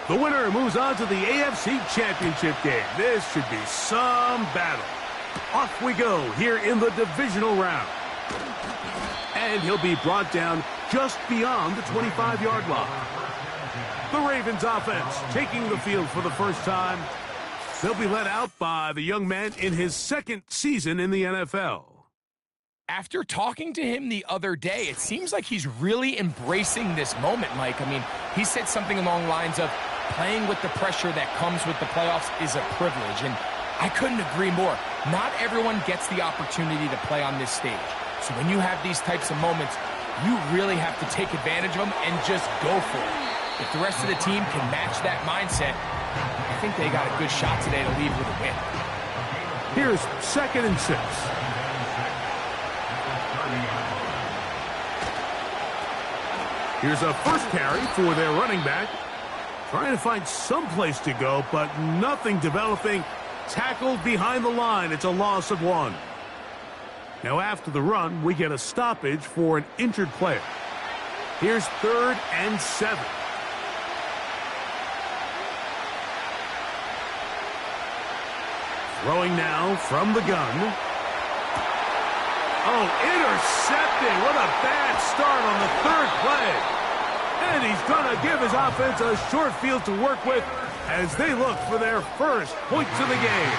The winner moves on to the AFC Championship game. This should be some battle. Off we go here in the divisional round. And he'll be brought down just beyond the 25-yard line. The Ravens offense taking the field for the first time. They'll be led out by the young man in his second season in the NFL. After talking to him the other day, it seems like he's really embracing this moment, Mike. I mean, he said something along the lines of playing with the pressure that comes with the playoffs is a privilege, and I couldn't agree more. Not everyone gets the opportunity to play on this stage. So when you have these types of moments, you really have to take advantage of them and just go for it. If the rest of the team can match that mindset, I think they got a good shot today to leave with a win. Here's 2nd and 6. Here's a first carry for their running back. Trying to find some place to go, but nothing developing. Tackled behind the line. It's a loss of 1. Now after the run, we get a stoppage for an injured player. Here's 3rd and 7. Throwing now from the gun. Oh, intercepted. What a bad start on the 3rd play. And he's going to give his offense a short field to work with as they look for their first points of the game.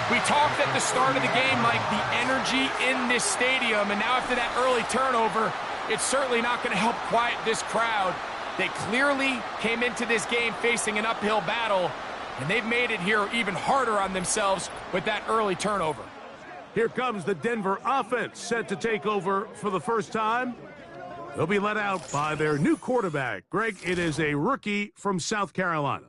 We talked at the start of the game, Mike, the energy in this stadium, and now after that early turnover, it's certainly not going to help quiet this crowd. They clearly came into this game facing an uphill battle, and they've made it here even harder on themselves with that early turnover. Here comes the Denver offense set to take over for the first time. They'll be let out by their new quarterback. Greg, it is a rookie from South Carolina.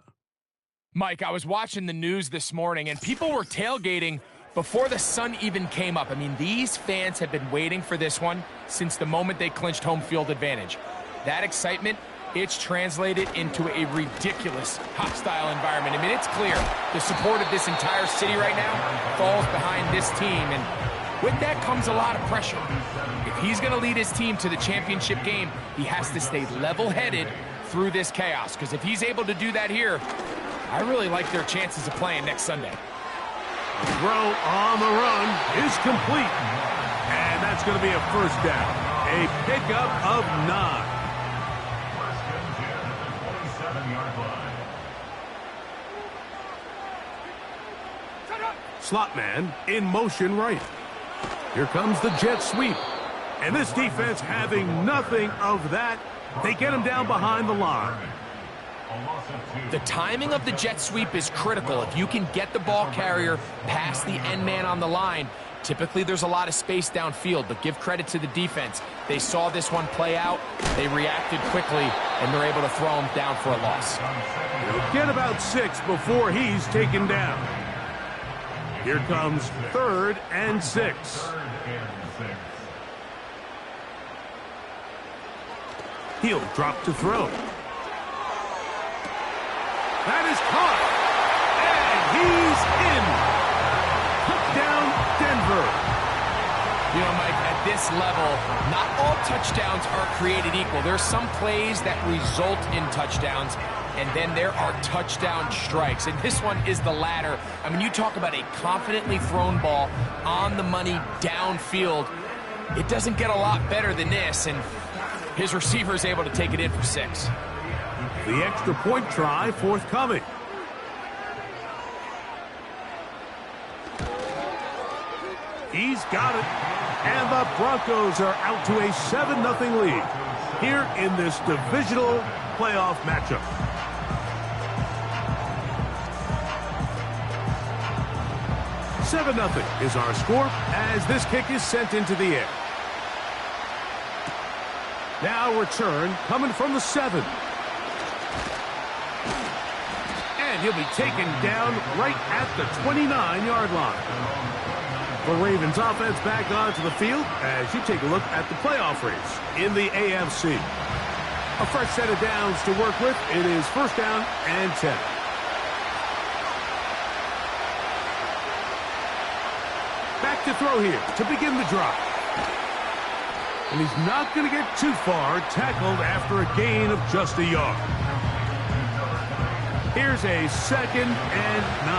Mike, I was watching the news this morning, and people were tailgating before the sun even came up. I mean, these fans have been waiting for this one since the moment they clinched home field advantage. That excitement, it's translated into a ridiculous hostile environment. I mean, it's clear the support of this entire city right now falls behind this team, and with that comes a lot of pressure. If he's going to lead his team to the championship game, he has to stay level-headed through this chaos, because if he's able to do that here, I really like their chances of playing next Sunday. The throw on the run is complete, and that's going to be a first down. A pickup of 9. Slot man in motion right. Here comes the jet sweep. And this defense having nothing of that. They get him down behind the line. The timing of the jet sweep is critical. If you can get the ball carrier past the end man on the line, typically there's a lot of space downfield, but give credit to the defense. They saw this one play out, they reacted quickly, and they're able to throw him down for a loss. He'll get about 6 before he's taken down. Here comes 3rd and 6. He'll drop to throw. That is caught. And he's in. Touchdown, Denver. You know, Mike, at this level, not all touchdowns are created equal. There's some plays that result in touchdowns, and then there are touchdown strikes. And this one is the latter. I mean, you talk about a confidently thrown ball on the money downfield. It doesn't get a lot better than this, and his receiver is able to take it in for 6. The extra point try forthcoming. He's got it. And the Broncos are out to a 7-0 lead here in this divisional playoff matchup. $7-0 is our score as this kick is sent into the air. Now return coming from the 7. And he'll be taken down right at the 29-yard line. The Ravens offense back onto the field as you take a look at the playoff race in the AFC. A fresh set of downs to work with. It is 1st down and 10. Back to throw here to begin the drive. And he's not going to get too far, tackled after a gain of just a yard. Here's a 2nd and 9.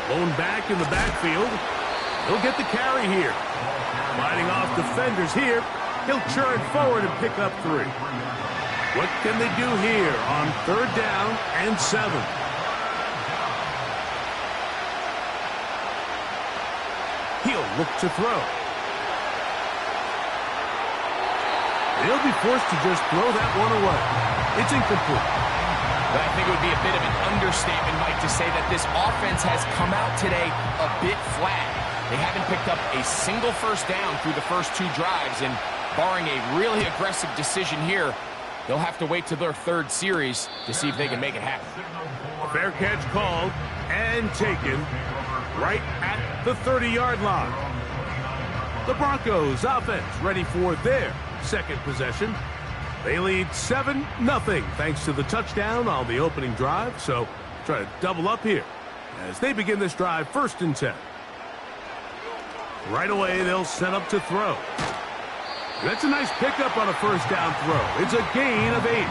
Blown back in the backfield. He'll get the carry here. Fighting off defenders here. He'll churn forward and pick up 3. What can they do here on 3rd down and 7? He'll look to throw. He'll be forced to just throw that one away. It's incomplete. But I think it would be a bit of an understatement, Mike, to say that this offense has come out today a bit flat. They haven't picked up a single first down through the first 2 drives, and barring a really aggressive decision here, they'll have to wait to their 3rd series to see if they can make it happen. Fair catch called and taken right at the 30-yard line. The Broncos offense ready for their 2nd possession. They lead 7-0 thanks to the touchdown on the opening drive. So try to double up here as they begin this drive 1st and 10. Right away, they'll set up to throw. That's a nice pickup on a 1st down throw. It's a gain of 8.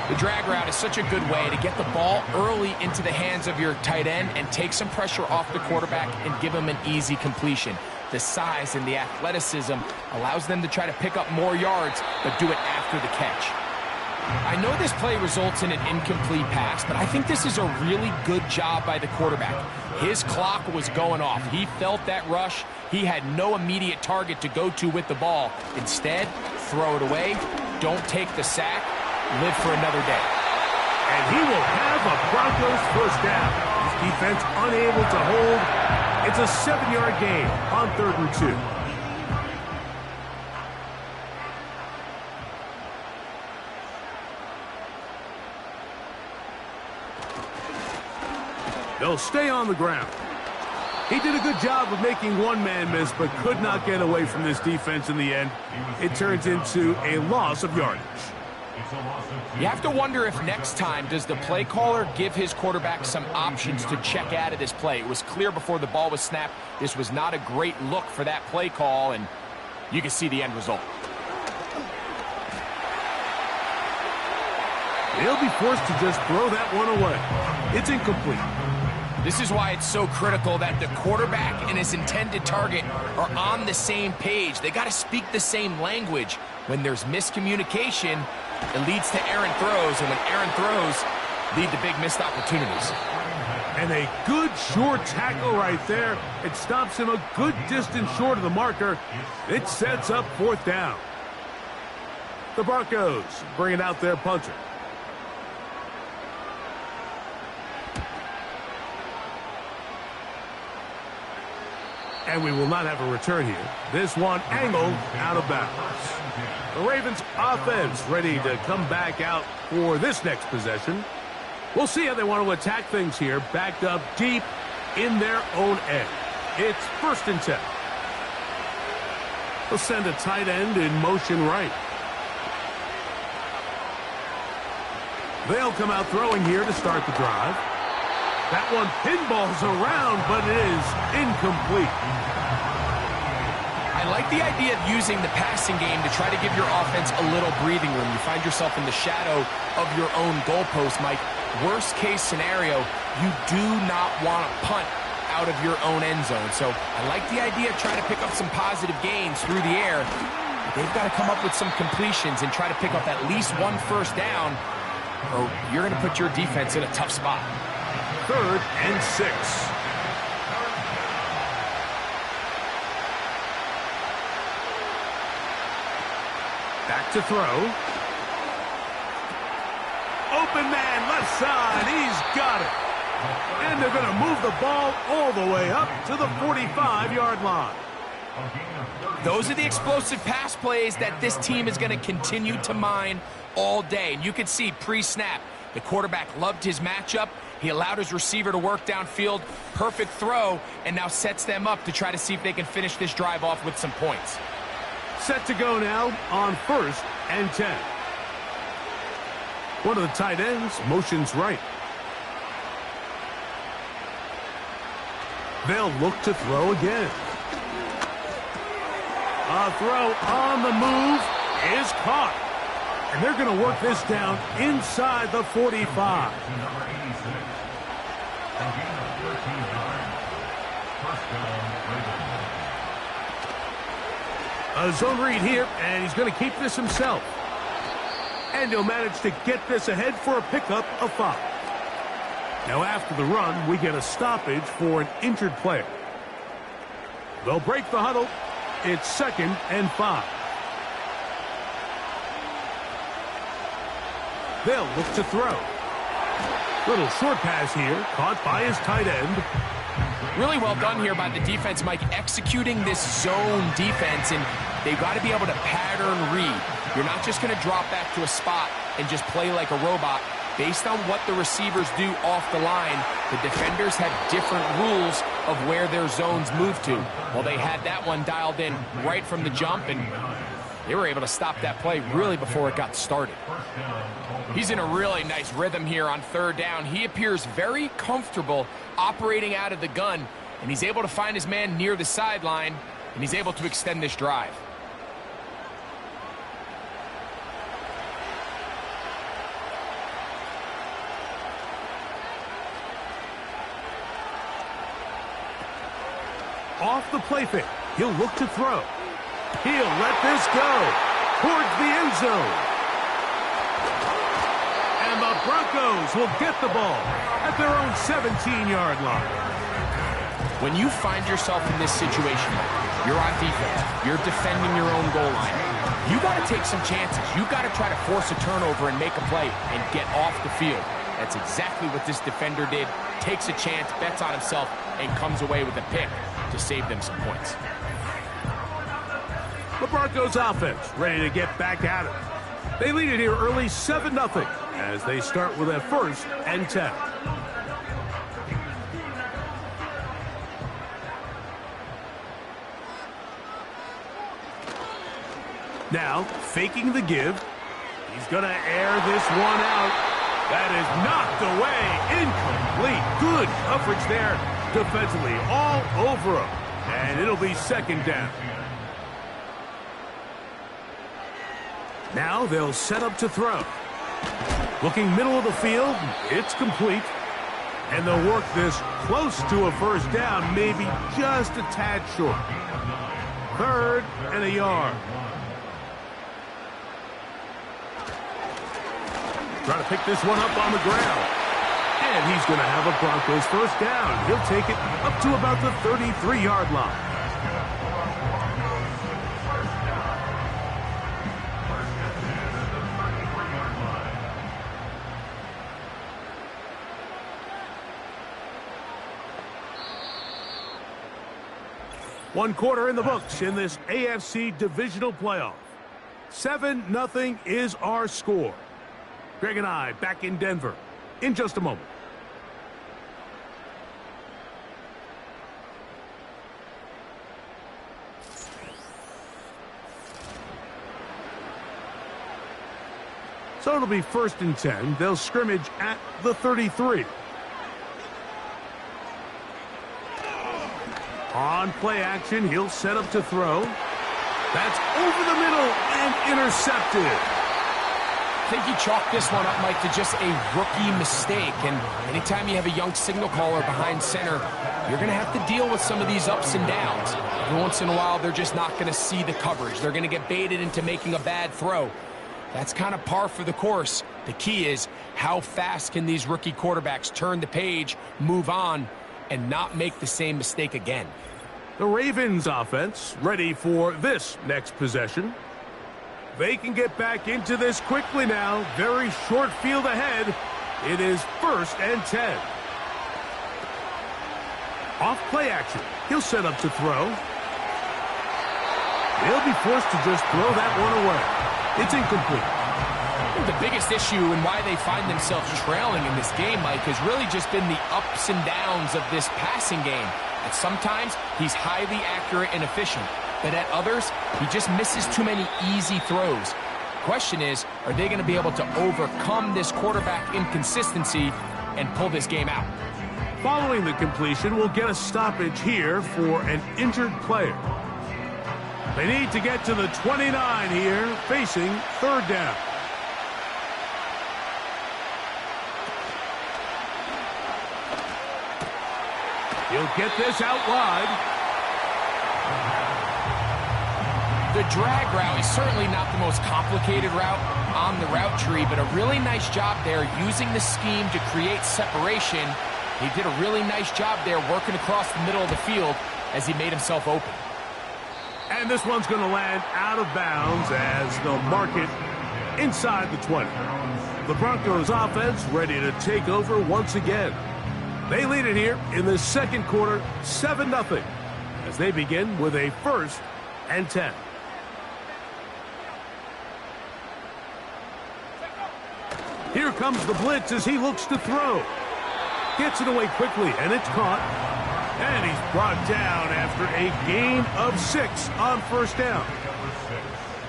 The drag route is such a good way to get the ball early into the hands of your tight end and take some pressure off the quarterback and give him an easy completion. The size and the athleticism allows them to try to pick up more yards, but do it after the catch. I know this play results in an incomplete pass, but I think this is a really good job by the quarterback. His clock was going off. He felt that rush. He had no immediate target to go to with the ball. Instead, throw it away. Don't take the sack. Live for another day. And he will have a Broncos 1st down. His defense unable to hold. It's a 7-yard gain on 3rd and 2. They'll stay on the ground. He did a good job of making one man miss, but could not get away from this defense in the end. It turns into a loss of yardage. You have to wonder if next time does the play caller give his quarterback some options to check out of this play. It was clear before the ball was snapped this was not a great look for that play call, and you can see the end result. He'll be forced to just throw that one away. It's incomplete. This is why it's so critical that the quarterback and his intended target are on the same page. They got to speak the same language. When there's miscommunication, it leads to errant throws, and when errant throws lead to big missed opportunities. And a good short tackle right there. It stops him a good distance short of the marker. It sets up 4th down. The Broncos bringing out their punter. And we will not have a return here. This one angled out of bounds. The Ravens offense ready to come back out for this next possession. We'll see how they want to attack things here. Backed up deep in their own end. It's 1st and 10. They'll send a tight end in motion right. They'll come out throwing here to start the drive. That one pinballs around, but it is incomplete. I like the idea of using the passing game to try to give your offense a little breathing room. You find yourself in the shadow of your own goalpost, Mike. Worst case scenario, you do not want to punt out of your own end zone. So I like the idea of trying to pick up some positive gains through the air. But they've got to come up with some completions and try to pick up at least 1 first down, or you're going to put your defense in a tough spot. 3rd and 6. Back to throw. Open man, left side. He's got it. And they're going to move the ball all the way up to the 45-yard line. Those are the explosive pass plays that this team is going to continue to mine all day. And you can see pre-snap, the quarterback loved his matchup. He allowed his receiver to work downfield. Perfect throw, and now sets them up to try to see if they can finish this drive off with some points. Set to go now on 1st and 10. One of the tight ends motions right. They'll look to throw again. A throw on the move is caught. And they're going to work this down inside the 45. A zone read here, and he's going to keep this himself. And he'll manage to get this ahead for a pickup of 5. Now after the run, we get a stoppage for an injured player. They'll break the huddle. It's 2nd and 5. They'll look to throw. Little short pass here, caught by his tight end. Really well done here by the defense, Mike, executing this zone defense, and they've got to be able to pattern read. You're not just going to drop back to a spot and just play like a robot. Based on what the receivers do off the line, the defenders have different rules of where their zones move to. Well, they had that one dialed in right from the jump, and they were able to stop that play really before it got started. He's in a really nice rhythm here on 3rd down. He appears very comfortable operating out of the gun, and he's able to find his man near the sideline, and he's able to extend this drive. Off the play fake, he'll look to throw. He'll let this go towards the end zone. And the Broncos will get the ball at their own 17-yard line. When you find yourself in this situation, you're on defense, you're defending your own goal line, you got to take some chances. You got to try to force a turnover and make a play and get off the field. That's exactly what this defender did. Takes a chance, bets on himself, and comes away with a pick to save them some points. The Broncos offense ready to get back at it. They lead it here early 7-0 as they start with a 1st and 10. Now, faking the give. He's going to air this one out. That is knocked away. Incomplete. Good coverage there defensively all over him. And it'll be 2nd down. Now they'll set up to throw. Looking middle of the field. It's complete. And they'll work this close to a 1st down, maybe just a tad short. 3rd and a yard. Trying to pick this one up on the ground. And he's going to have a Broncos 1st down. He'll take it up to about the 33-yard line. One quarter in the books in this AFC divisional playoff. 7-0 is our score. Greg and I back in Denver in just a moment. So it'll be 1st and 10. They'll scrimmage at the 33. On play action, he'll set up to throw. That's over the middle and intercepted. I think he chalked this one up, Mike, to just a rookie mistake. And anytime you have a young signal caller behind center, you're going to have to deal with some of these ups and downs. Every once in a while, they're just not going to see the coverage. They're going to get baited into making a bad throw. That's kind of par for the course. The key is how fast can these rookie quarterbacks turn the page, move on, and not make the same mistake again. The Ravens offense ready for this next possession. They can get back into this quickly now. Very short field ahead. It is 1st and 10. Off play action. He'll set up to throw. They'll be forced to just throw that one away. It's incomplete. The biggest issue and why they find themselves trailing in this game, Mike, has really just been the ups and downs of this passing game. And sometimes he's highly accurate and efficient, but at others, he just misses too many easy throws. Question is, are they going to be able to overcome this quarterback inconsistency and pull this game out? Following the completion, we'll get a stoppage here for an injured player. They need to get to the 29 here, facing third down. He'll get this out wide. The drag route is certainly not the most complicated route on the route tree, but a really nice job there using the scheme to create separation. He did a really nice job there working across the middle of the field as he made himself open. And this one's going to land out of bounds as they'll mark it inside the 20. The Broncos offense ready to take over once again. They lead it here in the second quarter, 7-0, as they begin with a 1st and 10. Here comes the blitz as he looks to throw. Gets it away quickly, and it's caught. And he's brought down after a gain of 6 on first down.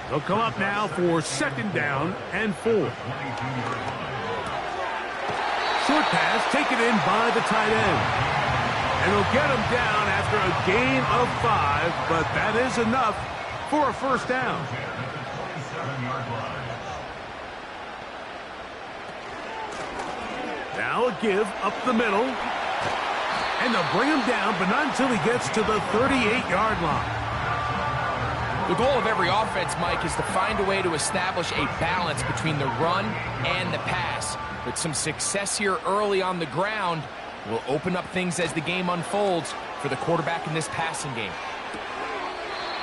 They'll come up now for 2nd down and 4. Short pass taken in by the tight end. And they'll get him down after a gain of 5, but that is enough for a first down. Now a give up the middle. And they'll bring him down, but not until he gets to the 38-yard line. The goal of every offense, Mike, is to find a way to establish a balance between the run and the pass. With some success here early on the ground, will open up things as the game unfolds for the quarterback in this passing game.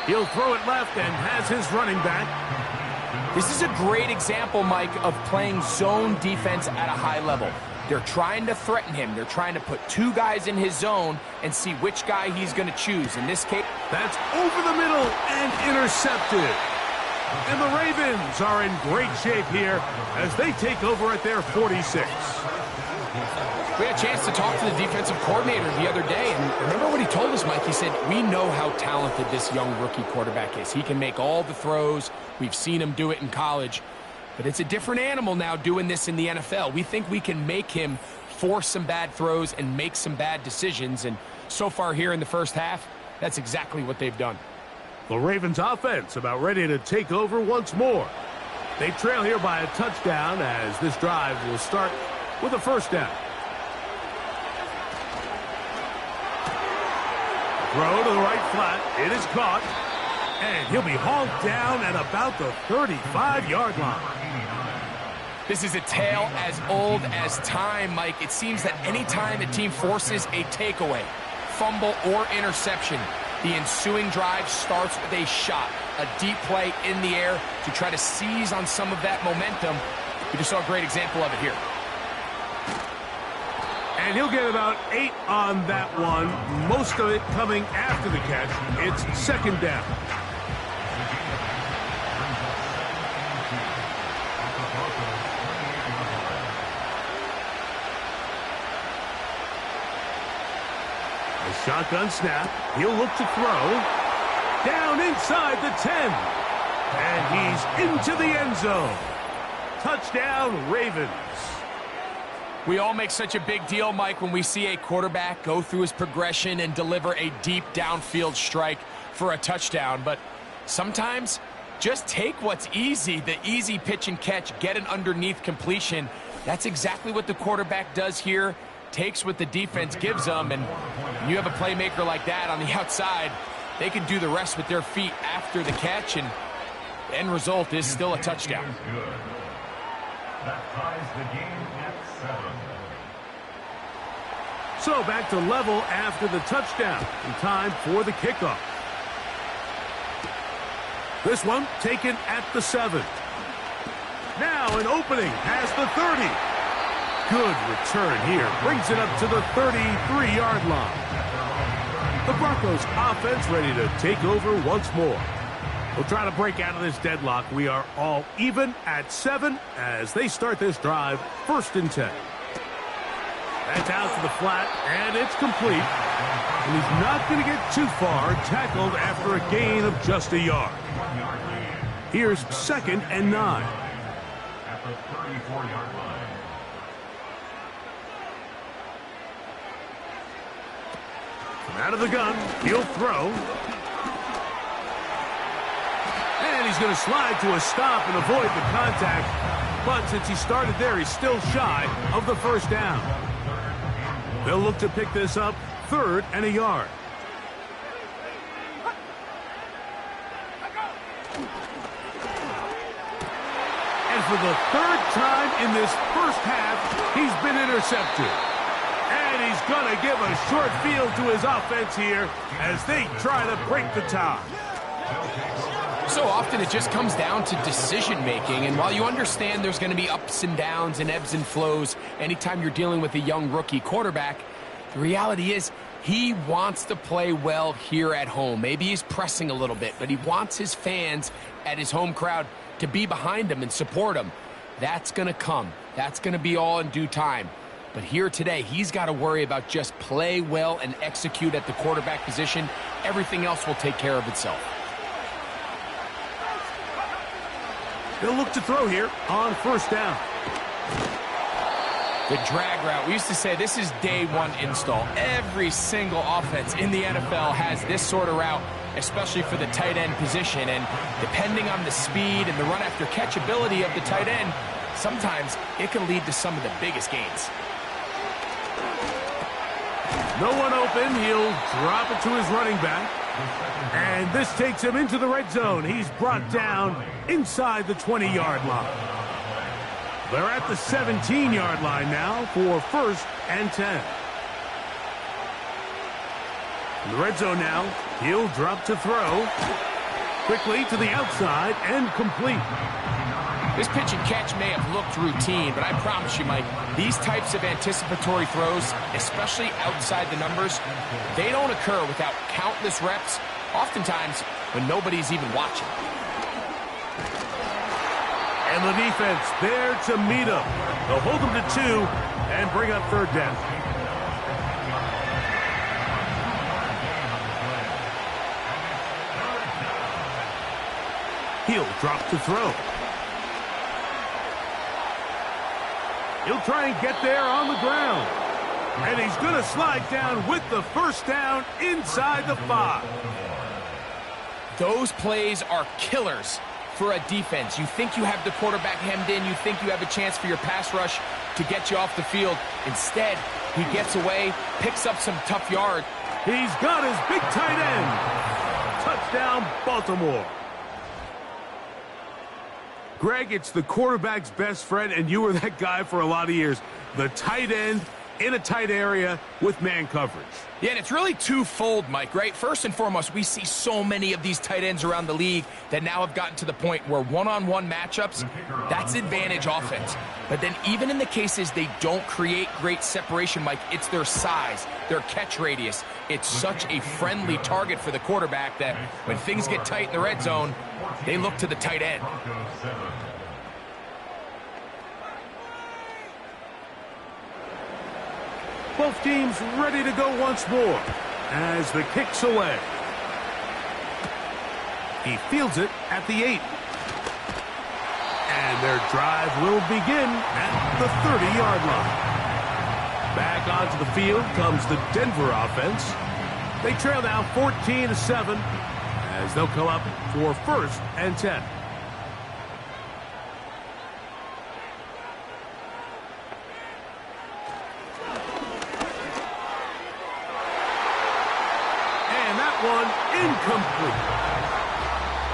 He'll throw it left and has his running back. This is a great example, Mike, of playing zone defense at a high level. They're trying to threaten him. They're trying to put 2 guys in his zone and see which guy he's going to choose. In this case, that's over the middle and intercepted. And the Ravens are in great shape here as they take over at their 46. We had a chance to talk to the defensive coordinator the other day, and remember what he told us, Mike? He said, we know how talented this young rookie quarterback is. He can make all the throws. We've seen him do it in college. But it's a different animal now doing this in the NFL. We think we can make him force some bad throws and make some bad decisions. And so far here in the first half, that's exactly what they've done. The Ravens offense about ready to take over once more. They trail here by a touchdown as this drive will start with a first down. Throw to the right flat. It is caught. And he'll be hauled down at about the 35-yard line. This is a tale as old as time, Mike. It seems that any time a team forces a takeaway, fumble, or interception, the ensuing drive starts with a shot, a deep play in the air to try to seize on some of that momentum. We just saw a great example of it here. And he'll get about 8 on that one, most of it coming after the catch. It's 2nd down. A shotgun snap. He'll look to throw. Down inside the 10. And he's into the end zone. Touchdown, Ravens. We all make such a big deal, Mike, when we see a quarterback go through his progression and deliver a deep downfield strike for a touchdown. But sometimes just take what's easy, the easy pitch and catch, get an underneath completion. That's exactly what the quarterback does here, takes what the defense gives them, and when you have a playmaker like that on the outside, they can do the rest with their feet after the catch, and the end result is still a touchdown. That ties the game at 7. So back to level after the touchdown. In time for the kickoff. This one taken at the 7. Now an opening past the 30. Good return here. Brings it up to the 33-yard line. The Broncos offense ready to take over once more. We'll try to break out of this deadlock. We are all even at 7 as they start this drive, 1st and 10. That's out to the flat, and it's complete. And he's not going to get too far, tackled after a gain of just a yard. Here's 2nd and 9. At the 34-yard line. From out of the gun, he'll throw. He's going to slide to a stop and avoid the contact. But since he started there, he's still shy of the first down. They'll look to pick this up 3rd and a yard. And for the 3rd time in this first half, he's been intercepted. And he's going to give a short field to his offense here as they try to break the tie. So often it just comes down to decision-making, and while you understand there's going to be ups and downs and ebbs and flows anytime you're dealing with a young rookie quarterback, the reality is he wants to play well here at home. Maybe he's pressing a little bit, but he wants his fans at his home crowd to be behind him and support him. That's going to come. That's going to be all in due time. But here today, he's got to worry about just play well and execute at the quarterback position. Everything else will take care of itself. They'll look to throw here on 1st down. The drag route. We used to say this is day one install. Every single offense in the NFL has this sort of route, especially for the tight end position. And depending on the speed and the run after catch ability of the tight end, sometimes it can lead to some of the biggest gains. No one open. He'll drop it to his running back. And this takes him into the red zone. He's brought down inside the 20-yard line. They're at the 17-yard line now for 1st and 10. In the red zone now, he'll drop to throw. Quickly to the outside and complete. This pitch and catch may have looked routine, but I promise you, Mike, these types of anticipatory throws, especially outside the numbers, they don't occur without countless reps, oftentimes when nobody's even watching. And the defense there to meet him. They'll hold him to 2 and bring up 3rd down. He'll drop to throw. He'll try and get there on the ground. And he's going to slide down with the 1st down inside the 5. Those plays are killers for a defense. You think you have the quarterback hemmed in. You think you have a chance for your pass rush to get you off the field. Instead, he gets away, picks up some tough yards. He's got his big tight end. Touchdown, Baltimore. Greg, it's the quarterback's best friend, and you were that guy for a lot of years. The tight end in a tight area with man coverage. Yeah, and it's really twofold, Mike, right? First and foremost, we see so many of these tight ends around the league that now have gotten to the point where one-on-one matchups, that's advantage offense. But then even in the cases they don't create great separation, Mike, it's their size, their catch radius. It's such a friendly target for the quarterback that when things get tight in the red zone, they look to the tight end. Both teams ready to go once more as the kick's away. He fields it at the 8. And their drive will begin at the 30-yard line. Back onto the field comes the Denver offense. They trail now 14-7 as they'll come up for 1st and 10. One incomplete.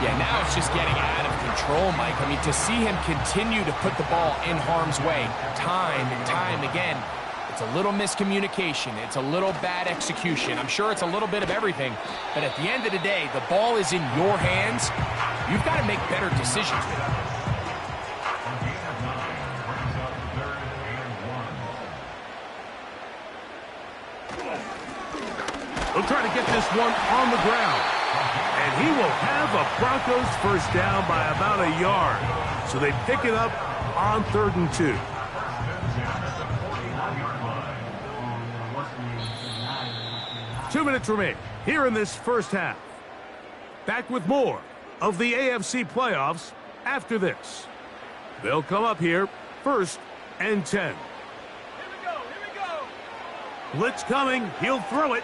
Yeah, now it's just getting out of control, Mike. I mean, to see him continue to put the ball in harm's way time and time again, it's a little miscommunication. It's a little bad execution. I'm sure it's a little bit of everything. But at the end of the day, the ball is in your hands. You've got to make better decisions with it. He'll try to get this one on the ground. And he will have a Broncos 1st down by about a yard. So they pick it up on 3rd and 2. Two minutes remain here in this first half. Back with more of the AFC playoffs after this. They'll come up here 1st and 10. Here we go. Blitz coming. He'll throw it.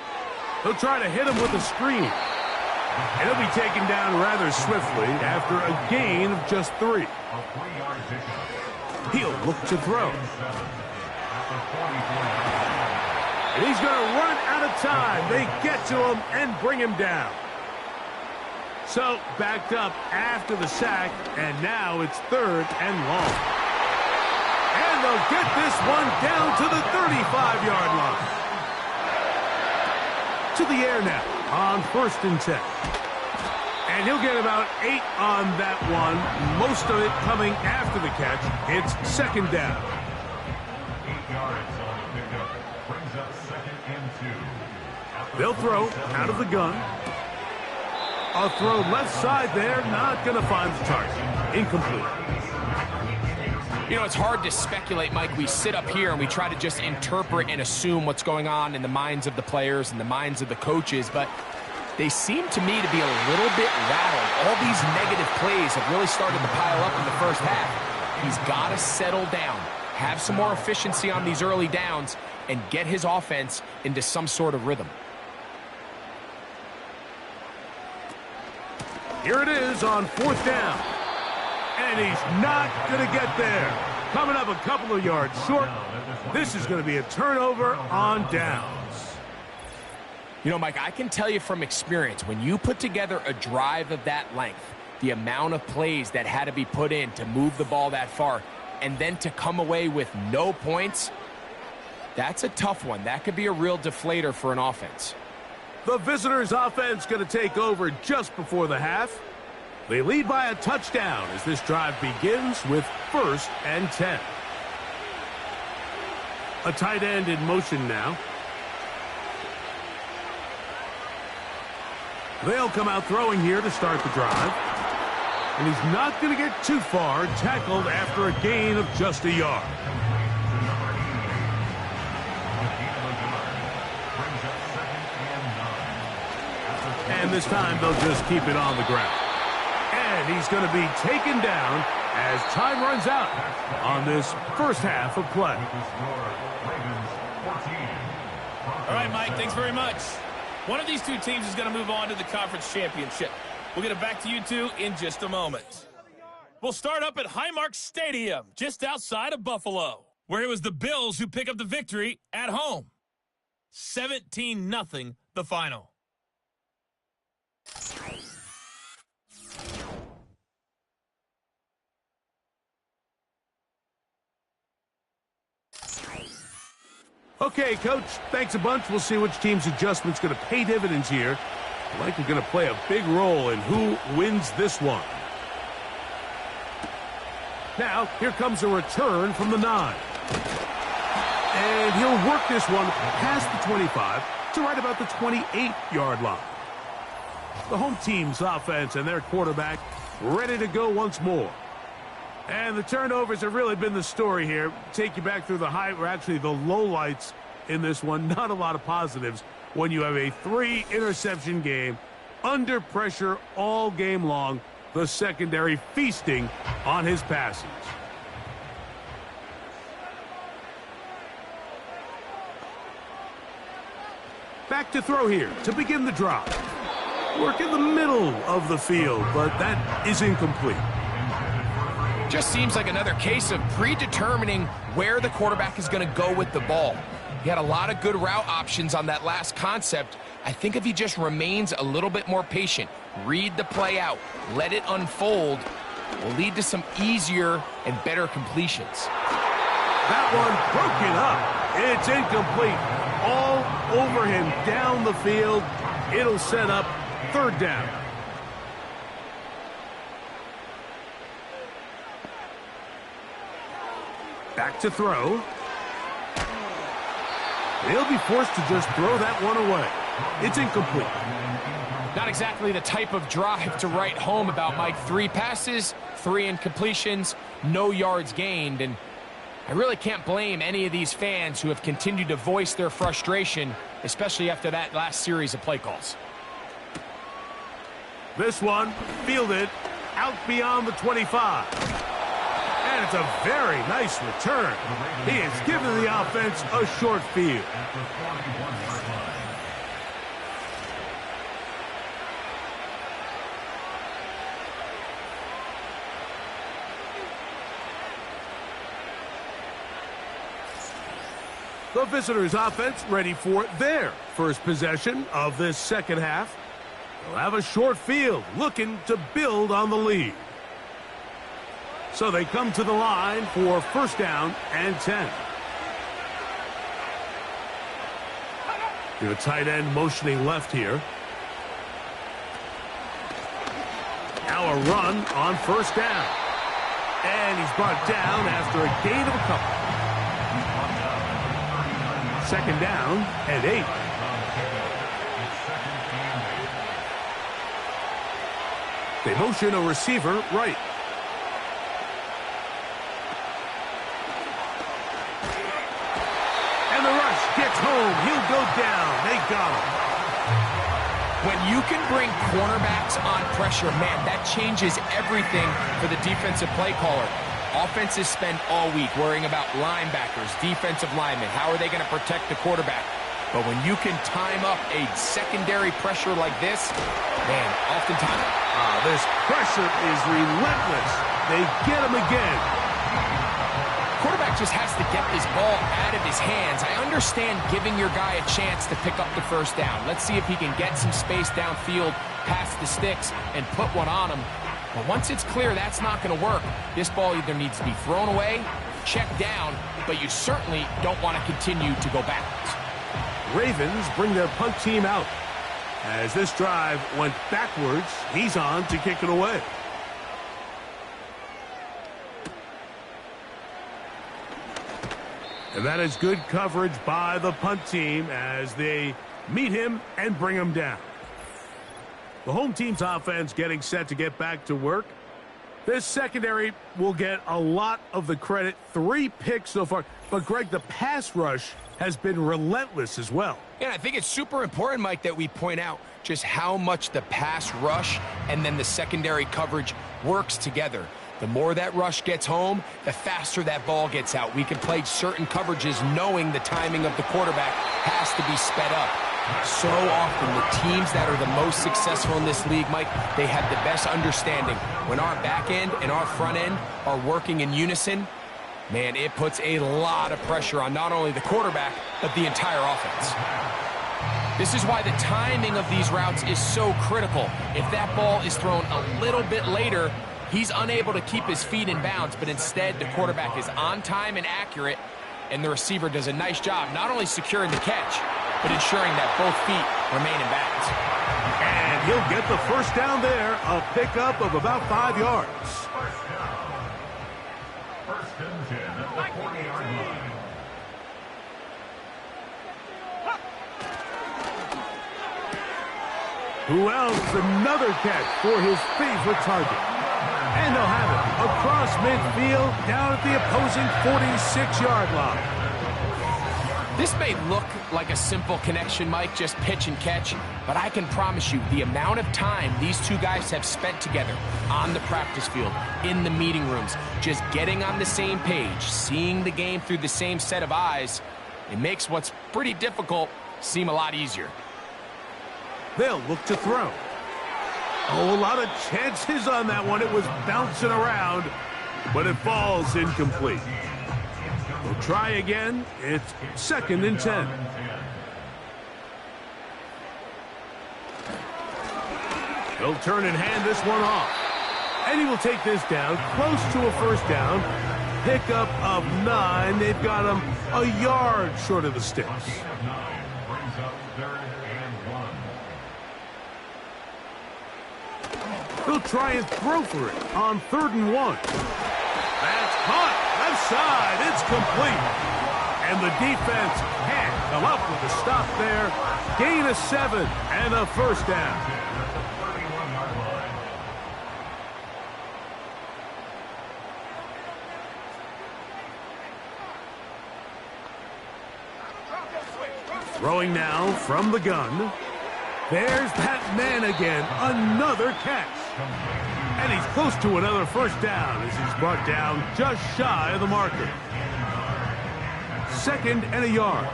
He'll try to hit him with a screen. And he'll be taken down rather swiftly after a gain of just 3. He'll look to throw. And he's going to run out of time. They get to him and bring him down. So backed up after the sack, and now it's 3rd and long. And they'll get this one down to the 35-yard line. To the air now on 1st and 10. And he'll get about 8 on that one, most of it coming after the catch. It's 2nd down. 8 yards on the pickup. Brings up 2nd and 2. They'll throw out of the gun. A throw left side there, not going to find the target. Incomplete. You know, it's hard to speculate, Mike. We sit up here and we try to just interpret and assume what's going on in the minds of the players and the minds of the coaches, but they seem to me to be a little bit rattled. All these negative plays have really started to pile up in the first half. He's got to settle down, have some more efficiency on these early downs, and get his offense into some sort of rhythm. Here it is on 4th down. And he's not going to get there. Coming up a couple of yards short. This is going to be a turnover on downs. You know, Mike, I can tell you from experience, when you put together a drive of that length, the amount of plays that had to be put in to move the ball that far, and then to come away with no points, that's a tough one. That could be a real deflator for an offense. The visitors' offense going to take over just before the half. They lead by a touchdown as this drive begins with 1st and 10. A tight end in motion now. They'll come out throwing here to start the drive. And he's not going to get too far, tackled after a gain of just a yard. And this time they'll just keep it on the ground. And he's going to be taken down as time runs out on this first half of play. All right, Mike, thanks very much. One of these two teams is going to move on to the conference championship. We'll get it back to you two in just a moment. We'll start up at Highmark Stadium, just outside of Buffalo, where it was the Bills who pick up the victory at home. 17-0 the final. Okay, Coach, thanks a bunch. We'll see which team's adjustment's going to pay dividends here. Likely going to play a big role in who wins this one. Now, here comes a return from the 9. And he'll work this one past the 25 to right about the 28-yard line. The home team's offense and their quarterback ready to go once more. And the turnovers have really been the story here. Take you back through the the lowlights in this one. Not a lot of positives when you have a 3-interception game under pressure all game long. The secondary feasting on his passes. Back to throw here to begin the drive. Work in the middle of the field, but that is incomplete. Just seems like another case of predetermining where the quarterback is going to go with the ball. He had a lot of good route options on that last concept. I think if he just remains a little bit more patient, read the play out, let it unfold, will lead to some easier and better completions. That one broken up. It's incomplete. All over him down the field. It'll set up 3rd down. Back to throw. He'll be forced to just throw that one away. It's incomplete. Not exactly the type of drive to write home about, Mike. 3 passes, 3 incompletions, no yards gained. And I really can't blame any of these fans who have continued to voice their frustration, especially after that last series of play calls. This one fielded out beyond the 25. And it's a very nice return. He has given the offense a short field. The visitors' offense ready for their first possession of this second half. They'll have a short field, looking to build on the lead. So they come to the line for first down and 10. The tight end motioning left here. Now a run on first down. And he's brought down after a gain of a couple. Second down and 8. They motion a receiver right. And the rush gets home. He'll go down. They got him. When you can bring cornerbacks on pressure, man, that changes everything for the defensive play caller. Offenses spend all week worrying about linebackers, defensive linemen. How are they going to protect the quarterback? But when you can time up a secondary pressure like this, man, oftentimes... this pressure is relentless. They get him again. Quarterback just has to get this ball out of his hands. I understand giving your guy a chance to pick up the first down. Let's see if he can get some space downfield, past the sticks, and put one on him. But once it's clear that's not going to work, this ball either needs to be thrown away, checked down, but you certainly don't want to continue to go backwards. Ravens bring their punt team out. As this drive went backwards, he's on to kick it away. And that is good coverage by the punt team as they meet him and bring him down. The home team's offense getting set to get back to work. This secondary will get a lot of the credit. 3 picks so far. But, Greg, the pass rush has been relentless as well. Yeah, I think it's super important, Mike, that we point out just how much the pass rush and then the secondary coverage works together. The more that rush gets home, the faster that ball gets out. We can play certain coverages knowing the timing of the quarterback has to be sped up. So often, the teams that are the most successful in this league, Mike, they have the best understanding. When our back end and our front end are working in unison, man, it puts a lot of pressure on not only the quarterback, but the entire offense. This is why the timing of these routes is so critical. If that ball is thrown a little bit later, he's unable to keep his feet in bounds, but instead the quarterback is on time and accurate, and the receiver does a nice job not only securing the catch, but ensuring that both feet remain in bounds. And he'll get the first down there, a pickup of about 5 yards. First and 10 at the 40-yard line. Who else? Another catch for his favorite target. And they'll have it across midfield down at the opposing 46-yard line. This may look like a simple connection, Mike, just pitch and catch, but I can promise you the amount of time these two guys have spent together on the practice field, in the meeting rooms, just getting on the same page, seeing the game through the same set of eyes, it makes what's pretty difficult seem a lot easier. They'll look to throw. Oh, a lot of chances on that one. It was bouncing around, but it falls incomplete. We'll try again. It's second and 10. He'll turn and hand this one off. And he will take this down close to a first down. Pickup of 9. They've got him a yard short of the sticks. Brings up 3rd and 1. He'll try and throw for it on 3rd and 1. That's caught. Left side. It's complete. And the defense can't come up with a stop there. Gain of 7 and a first down. Throwing now from the gun. There's that man again. Another catch. And he's close to another first down as he's brought down just shy of the marker. 2nd and a yard.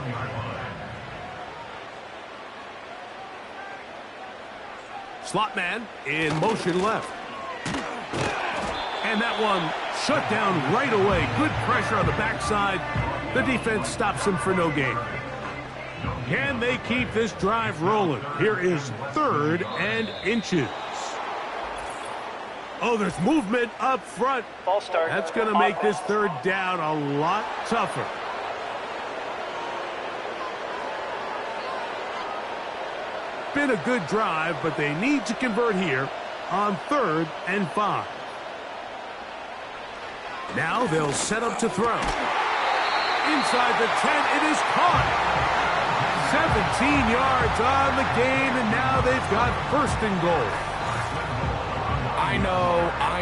Slot man in motion left. And that one shut down right away. Good pressure on the backside. The defense stops him for no gain. Can they keep this drive rolling? Here is 3rd and inches. Oh, there's movement up front. False start. That's going to make this 3rd down a lot tougher. Been a good drive, but they need to convert here on 3rd and 5. Now they'll set up to throw. Inside the 10, it is caught. 17 yards on the gain, and now they've got 1st and goal. I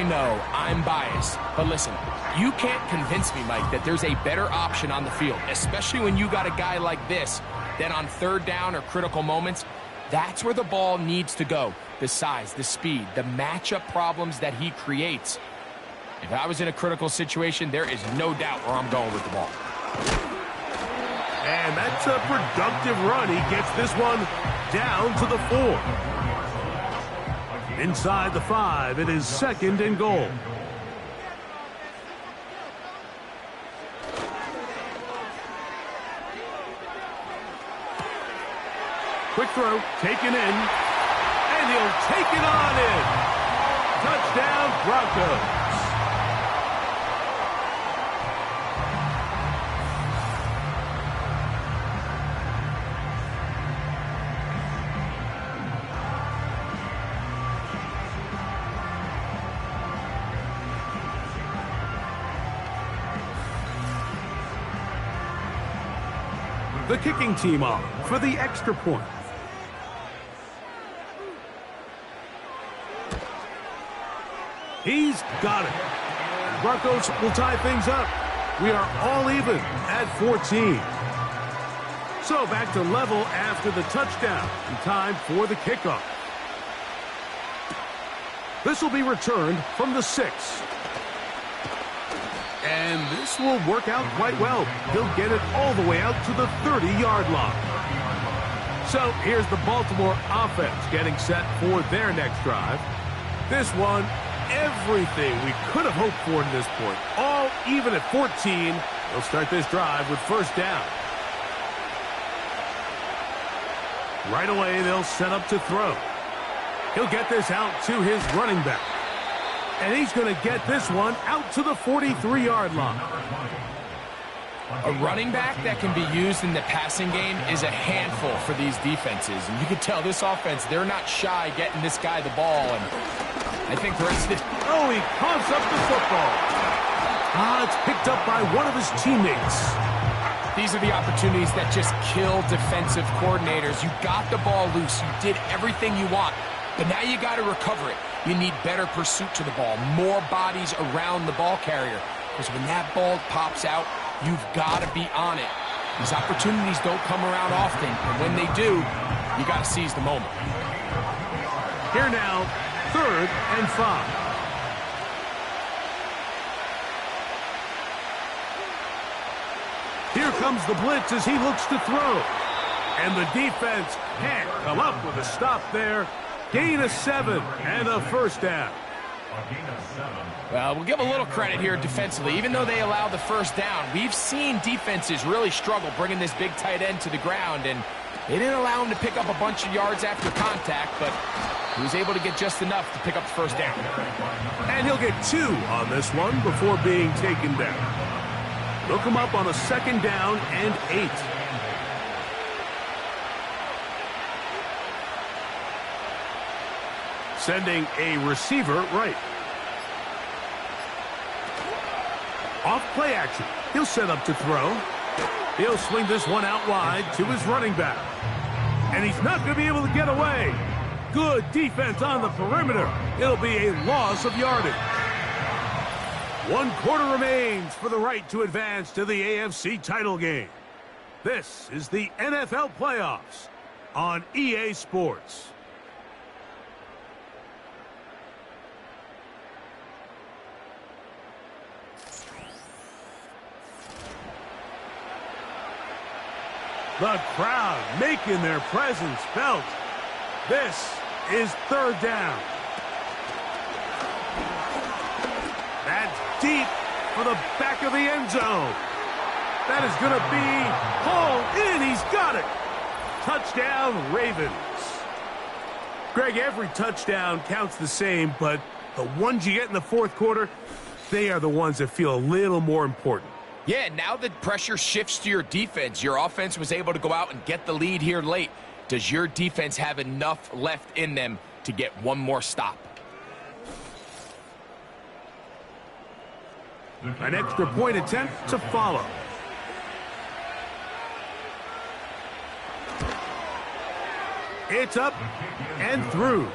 know, I'm biased. But listen, you can't convince me, Mike, that there's a better option on the field, especially when you got a guy like this, that on 3rd down or critical moments, that's where the ball needs to go. The size, the speed, the matchup problems that he creates. If I was in a critical situation, there is no doubt where I'm going with the ball. And that's a productive run. He gets this one down to the 4. Inside the 5, it is 2nd and goal. Quick throw, taken in, and he'll take it on in. Touchdown, Broncos. The kicking team on for the extra point. He's got it. Broncos will tie things up. We are all even at 14. So back to level after the touchdown. And time for the kickoff. This will be returned from the 6. And this will work out quite well. He'll get it all the way out to the 30-yard line. So here's the Baltimore offense getting set for their next drive. This one, everything we could have hoped for to this point. All even at 14. They'll start this drive with 1st down. Right away, they'll set up to throw. He'll get this out to his running back. And he's going to get this one out to the 43-yard line. A running back that can be used in the passing game is a handful for these defenses. And you can tell this offense, they're not shy getting this guy the ball. And I think the rest of it... Oh, he coughs up the football. It's picked up by one of his teammates. These are the opportunities that just kill defensive coordinators. You got the ball loose. You did everything you want. But now you got to recover it. You need better pursuit to the ball, more bodies around the ball carrier. Because when that ball pops out, you've got to be on it. These opportunities don't come around often, and when they do, you got to seize the moment. Here now, 3rd and 5. Here comes the blitz as he looks to throw. And the defense can't come up with a stop there. Gain of 7 and a 1st down. Well, we'll give a little credit here defensively. Even though they allowed the 1st down, we've seen defenses really struggle bringing this big tight end to the ground, and they didn't allow him to pick up a bunch of yards after contact, but he was able to get just enough to pick up the 1st down. And he'll get 2 on this one before being taken down. They'll come up on a 2nd down and 8. Sending a receiver right. Off play action. He'll set up to throw. He'll swing this one out wide to his running back. And he's not going to be able to get away. Good defense on the perimeter. It'll be a loss of yardage. 1 quarter remains for the right to advance to the AFC title game. This is the NFL playoffs on EA Sports. The crowd making their presence felt. This is 3rd down. deep for the back of the end zone. That is going to be hauled in. He's got it. Touchdown, Ravens. Greg, every touchdown counts the same, but the ones you get in the fourth quarter, they are the ones that feel a little more important. Yeah, now the pressure shifts to your defense. Your offense was able to go out and get the lead here late. Does your defense have enough left in them to get one more stop? An extra point attempt to follow. It's up and through.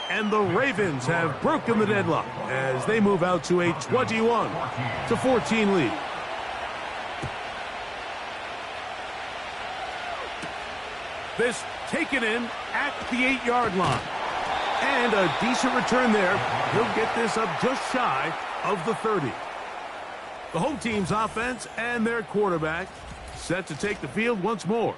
And the Ravens have broken the deadlock as they move out to a 21-14 lead. This taken in at the 8-yard line. And a decent return there. He'll get this up just shy of the 30. The home team's offense and their quarterback set to take the field once more.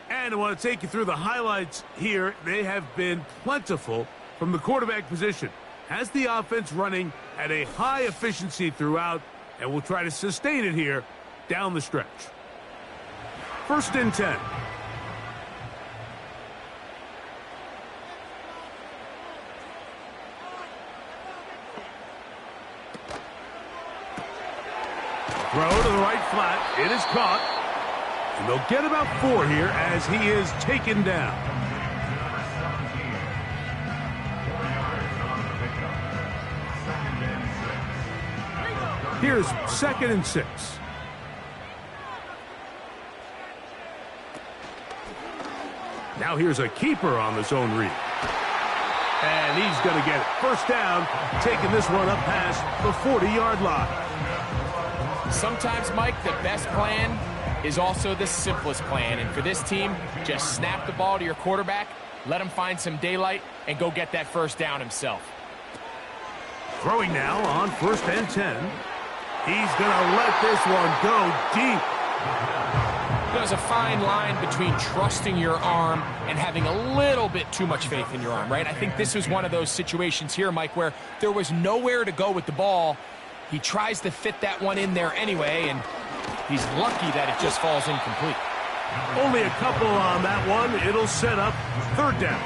And I want to take you through the highlights here. They have been plentiful from the quarterback position. Has the offense running at a high efficiency throughout, and will try to sustain it here down the stretch. 1st and 10. Throw to the right flat. It is caught. And they'll get about 4 here as he is taken down. Here's 2nd and 6. Now here's a keeper on the zone read. And he's going to get it. 1st down, taking this one up past the 40-yard line. Sometimes, Mike, the best plan is also the simplest plan. And for this team, just snap the ball to your quarterback, let him find some daylight, and go get that 1st down himself. Throwing now on 1st and 10. He's going to let this one go deep. There's a fine line between trusting your arm and having a little bit too much faith in your arm, right? I think this was one of those situations here, Mike, where there was nowhere to go with the ball. He tries to fit that one in there anyway, and he's lucky that it just falls incomplete. Only a couple on that one. It'll set up 3rd down.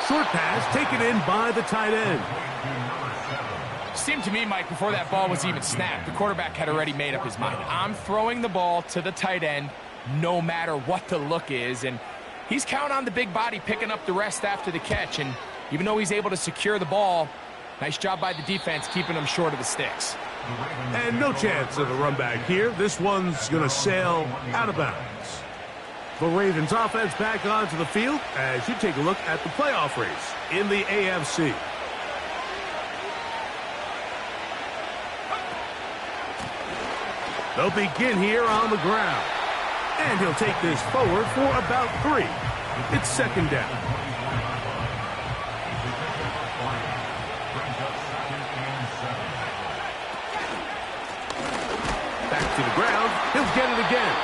Short pass taken in by the tight end. Seemed to me, Mike, before that ball was even snapped, the quarterback had already made up his mind. I'm throwing the ball to the tight end no matter what the look is, and he's counting on the big body picking up the rest after the catch, and even though he's able to secure the ball, nice job by the defense keeping him short of the sticks. And no chance of a run back here. This one's going to sail out of bounds. The Ravens offense back onto the field as you take a look at the playoff race in the AFC. They'll begin here on the ground. And he'll take this forward for about 3. It's 2nd down. Back to the ground. He'll get it again.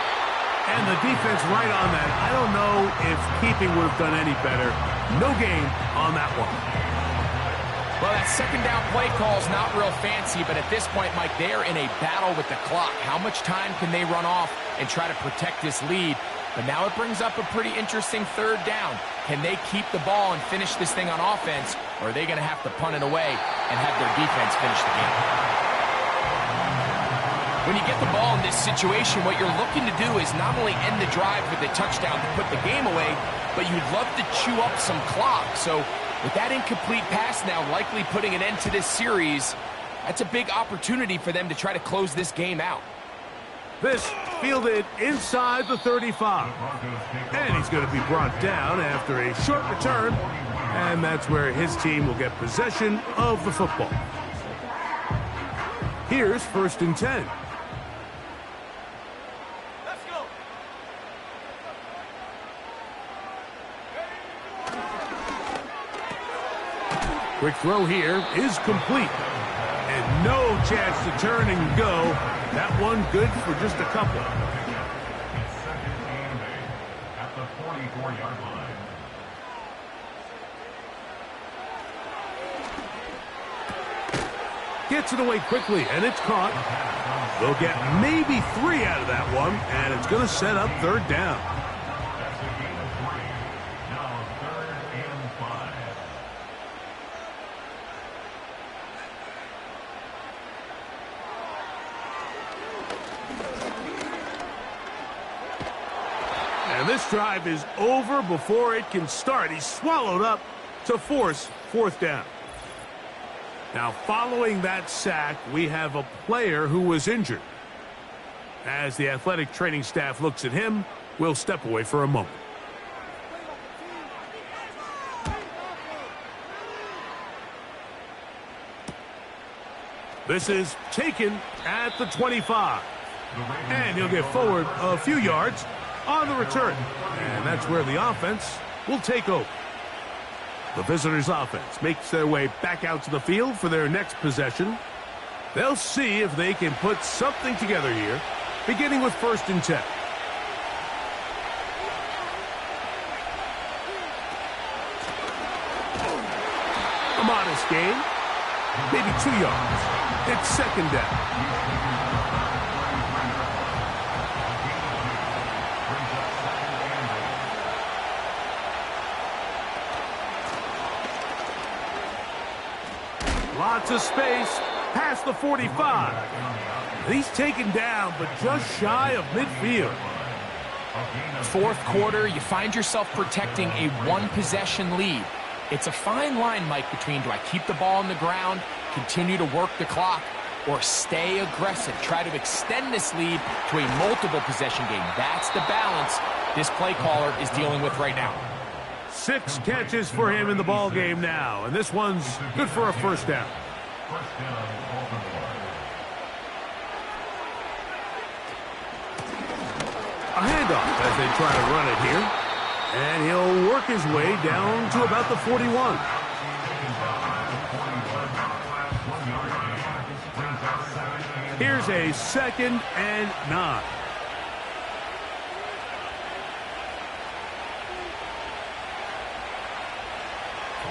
And the defense right on that. I don't know if keeping would have done any better. No gain on that one. Well, that 2nd down play call is not real fancy, but at this point, Mike, they are in a battle with the clock. How much time can they run off and try to protect this lead? But now it brings up a pretty interesting 3rd down. Can they keep the ball and finish this thing on offense, or are they going to have to punt it away and have their defense finish the game? When you get the ball in this situation, what you're looking to do is not only end the drive with a touchdown to put the game away, but you'd love to chew up some clock. So with that incomplete pass now likely putting an end to this series, that's a big opportunity for them to try to close this game out. This fielded inside the 35. And he's going to be brought down after a short return. And that's where his team will get possession of the football. Here's 1st and 10. Quick throw here is complete. And no chance to turn and go. That one good for just a couple. Second and 8 at the 44-yard line. Gets it away quickly, and it's caught. They'll get maybe 3 out of that one, and it's going to set up third down. That's a gain of 3. Now 3rd and 5. And this drive is over before it can start. He's swallowed up to force fourth down. Now, following that sack, we have a player who was injured. As the athletic training staff looks at him, we'll step away for a moment. This is taken at the 25. And he'll get forward a few yards on the return. And that's where the offense will take over. The visitors' offense makes their way back out to the field for their next possession. They'll see if they can put something together here, beginning with 1st and 10. A modest gain, maybe 2 yards. It's 2nd down. Lots of space past the 45. He's taken down, but just shy of midfield. 4th quarter, you find yourself protecting a 1-possession lead. It's a fine line, Mike, between do I keep the ball on the ground, continue to work the clock, or stay aggressive, try to extend this lead to a multiple possession game. That's the balance this play caller is dealing with right now. 6 catches for him in the ball game now, and this one's good for a 1st down. First down, Baltimore. A handoff as they try to run it here, and he'll work his way down to about the 41. Here's a 2nd and 9.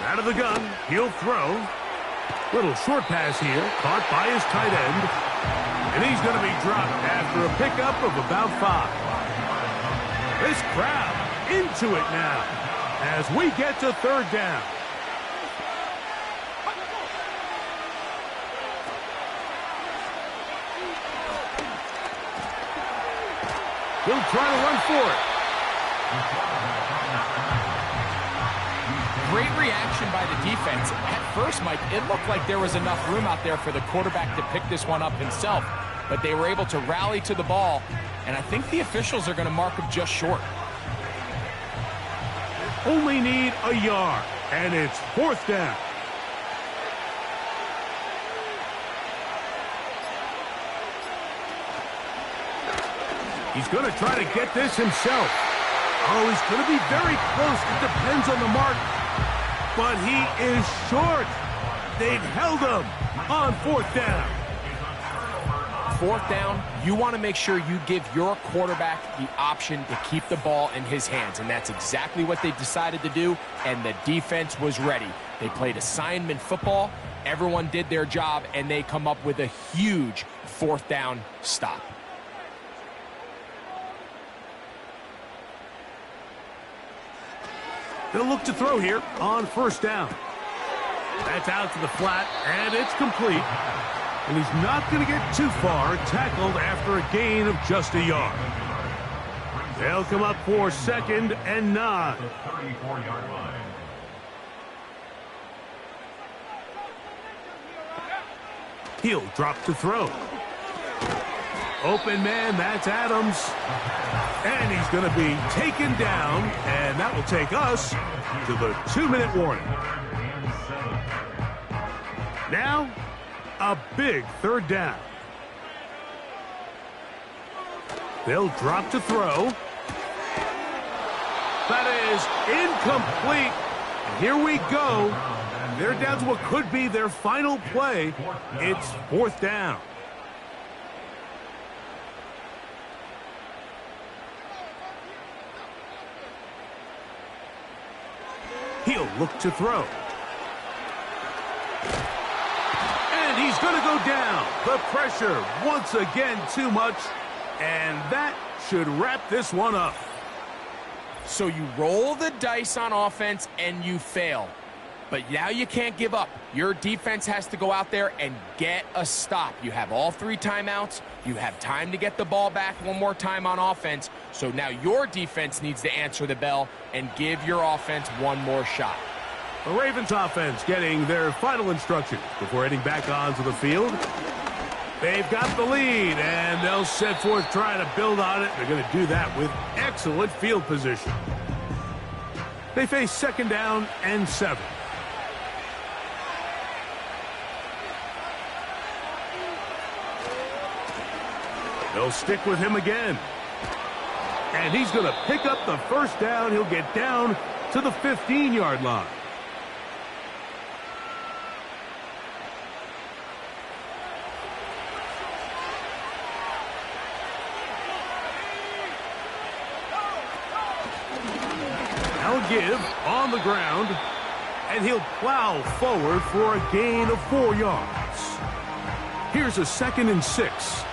Out of the gun, he'll throw. Little short pass here, caught by his tight end. And he's going to be dropped after a pickup of about 5. This crowd into it now as we get to 3rd down. He'll try to run for it. Great reaction by the defense. At first, Mike, it looked like there was enough room out there for the quarterback to pick this one up himself, but they were able to rally to the ball, and I think the officials are going to mark him just short. Only need a yard, and it's 4th down. He's going to try to get this himself. Oh, he's going to be very close. It depends on the mark. But he is short. They've held him on 4th down. 4th down, you want to make sure you give your quarterback the option to keep the ball in his hands, and that's exactly what they decided to do, and the defense was ready. They played assignment football, everyone did their job, and they come up with a huge 4th down stop. They'll look to throw here on 1st down. That's out to the flat, and it's complete. And he's not going to get too far, tackled after a gain of just a yard. They'll come up for 2nd and 9. The 34-yard line. He'll drop to throw. Open man, that's Adams. And he's going to be taken down, and that will take us to the 2-minute warning. Now, a big 3rd down. They'll drop to throw. That is incomplete. And here we go. They're down to what could be their final play. It's fourth down. He'll look to throw. And he's going to go down. The pressure once again too much. And that should wrap this one up. So you roll the dice on offense and you fail. But now you can't give up. Your defense has to go out there and get a stop. You have all 3 timeouts. You have time to get the ball back one more time on offense. So now your defense needs to answer the bell and give your offense one more shot. The Ravens offense getting their final instructions before heading back onto the field. They've got the lead, and they'll set forth trying to build on it. They're going to do that with excellent field position. They face second down and 7. They'll stick with him again. And he's going to pick up the first down. He'll get down to the 15-yard line. Now give on the ground. And he'll plow forward for a gain of 4 yards. Here's a 2nd and 6.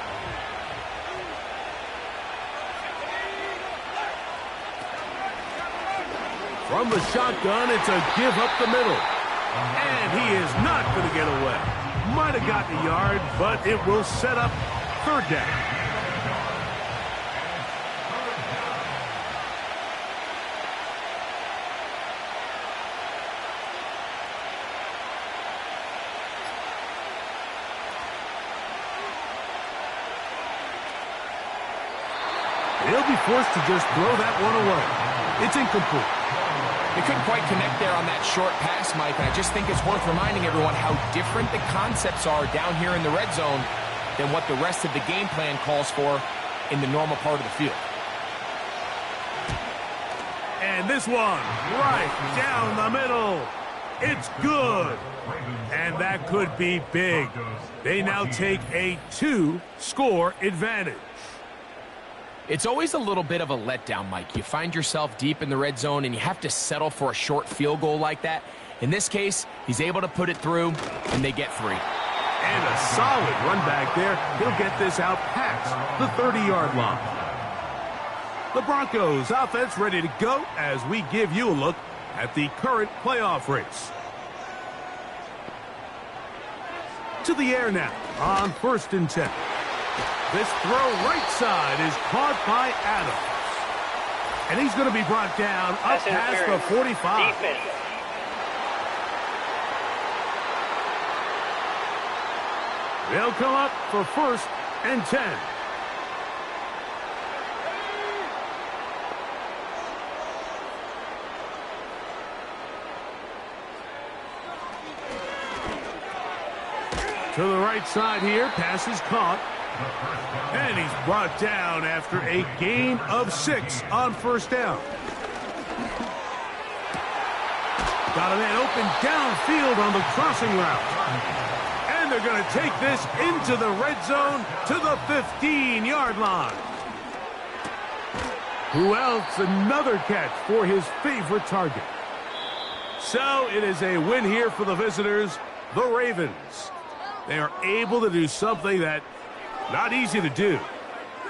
From the shotgun, it's a give up the middle. And he is not going to get away. Might have gotten a yard, but it will set up 3rd down. He'll be forced to just throw that one away. It's incomplete. They couldn't quite connect there on that short pass, Mike, and I just think it's worth reminding everyone how different the concepts are down here in the red zone than what the rest of the game plan calls for in the normal part of the field. And this one, right down the middle. It's good. And that could be big. They now take a 2-score advantage. It's always a little bit of a letdown, Mike. You find yourself deep in the red zone and you have to settle for a short field goal like that. In this case, he's able to put it through, and they get 3. And a solid run back there. He'll get this out past the 30-yard line. The Broncos offense ready to go as we give you a look at the current playoff race. To the air now on 1st and 10. This throw right side is caught by Adams. And he's going to be brought down up past the 45. Defense. They'll come up for 1st and 10. To the right side here, pass is caught. And he's brought down after a gain of 6 on 1st down. Got a man open downfield on the crossing route. And they're going to take this into the red zone to the 15-yard line. Who else? Another catch for his favorite target. So it is a win here for the visitors, the Ravens. They are able to do something that not easy to do.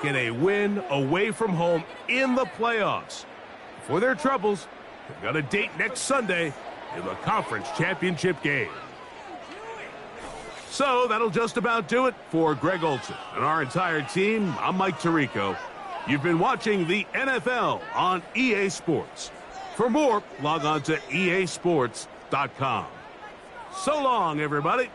Get a win away from home in the playoffs. For their troubles, they've got a date next Sunday in the conference championship game. So that'll just about do it for Greg Olson and our entire team. I'm Mike Tirico. You've been watching the NFL on EA Sports. For more, log on to easports.com. So long, everybody.